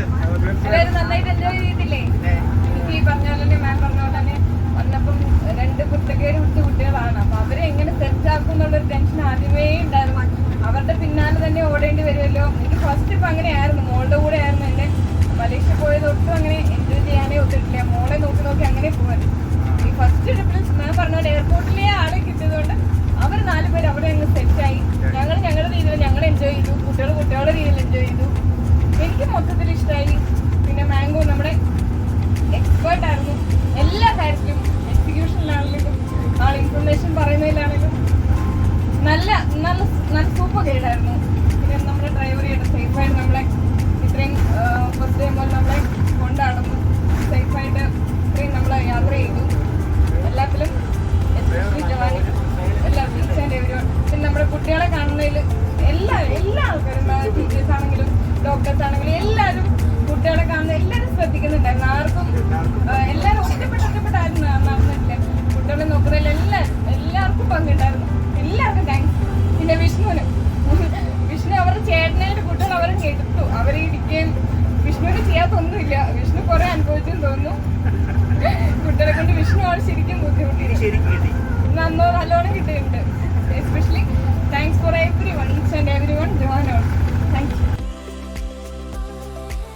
എല്ലാവരും നന്നായിട്ട് എൻജോയ് ചെയ്തില്ലേ? എനിക്ക് ഈ പറഞ്ഞ പോലെ തന്നെ മാം പറഞ്ഞ പോലെ തന്നെ വന്നപ്പം 2 കുട്ടികളുടെ കുട്ടികളാണ്. അപ്പൊ അവരെ എങ്ങനെ സെറ്റ് ആക്കും എന്നുള്ളൊരു ടെൻഷൻ ആദ്യമേ ഉണ്ടായിരുന്നു. അവരുടെ പിന്നാലെ തന്നെ ഓടേണ്ടി വരുമല്ലോ. എനിക്ക് ഫസ്റ്റ് ഇപ്പൊ അങ്ങനെയായിരുന്നു. മോളുടെ കൂടെ ആയിരുന്നു എന്നെ മലേഷ്യ പോയത്. ഒട്ടും അങ്ങനെ എൻജോയ് ചെയ്യാനേ ഒത്തിട്ടില്ല. മോളെ നോക്കി നോക്കി അങ്ങനെ പോകാൻ ഈ ഫസ്റ്റ് ട്രിപ്പിൽ ഞാൻ പറഞ്ഞ പോലെ എയർപോർട്ടിലെ ആളെ കിട്ടിയതുകൊണ്ട് അവർ 4 പേര് അവിടെ അങ്ങ് സെറ്റായി. ഞങ്ങൾ ഞങ്ങളുടെ രീതിയിൽ ഞങ്ങൾ എൻജോയ് ചെയ്തു. കുട്ടികൾ കുട്ടികളുടെ രീതിയിൽ എൻജോയ് ചെയ്തു. എനിക്ക് മൊത്തത്തിൽ ഇഷ്ടമായി. പിന്നെ മാംഗോ നമ്മുടെ എക്സ്പേർട്ട് ആയിരുന്നു എല്ലാ കാര്യത്തിലും. എക്സിക്യൂഷനിലാണെങ്കിലും ആൾ ഇൻഫർമേഷൻ പറയുന്നതിലാണെങ്കിലും നല്ല നല്ല നല്ല സൂപ്പർ ഗൈഡായിരുന്നു. പിന്നെ നമ്മുടെ ഡ്രൈവർ ചെയ്ത സേഫായിട്ട് നമ്മളെ ഇത്രയും ഫസ്റ്റ് ടൈം പോലെ നമ്മളെ കൊണ്ടാടുന്നു. സേഫായിട്ട് ഇത്രയും നമ്മളെ യാത്ര ചെയ്തു. എല്ലാത്തിലും എസ്പെഷ്യലി ജവാനി എല്ലാ ടീച്ചേഴ്സ് ആൻഡ് എവരിവൺ. പിന്നെ നമ്മുടെ കുട്ടികളെ കാണുന്നതിൽ എല്ലാ ആൾക്കാരും ടീച്ചേഴ്സ് ആണെങ്കിലും ഡോക്ടേഴ്സ് ആണെങ്കിലും എല്ലാവരും കുട്ടികളെ കാണുന്ന എല്ലാവരും ശ്രദ്ധിക്കുന്നുണ്ടായിരുന്നു. ആർക്കും എല്ലാവരും ഒറ്റപ്പെട്ടാരും നടന്നിട്ടില്ല. കുട്ടികളെ നോക്കുന്നതിൽ എല്ലാവർക്കും പങ്കുണ്ടായിരുന്നു. എല്ലാവർക്കും താങ്ക്സ്. പിന്നെ വിഷ്ണു അവരുടെ ചേട്ടനായിട്ട് കുട്ടികൾ അവരെ കേട്ടു. അവരെ ഇടിക്കുകയും വിഷ്ണുവിന് ചെയ്യാത്തൊന്നുമില്ല. വിഷ്ണു കുറെ അനുഭവിച്ചെന്ന് തോന്നുന്നു. കുട്ടികളെ കൊണ്ട് വിഷ്ണു ആണ് ശരിക്കും ബുദ്ധിമുട്ടിയിരിക്കും. നല്ലോണം കിട്ടിയിട്ടുണ്ട്. Especially thanks for every one and every one join.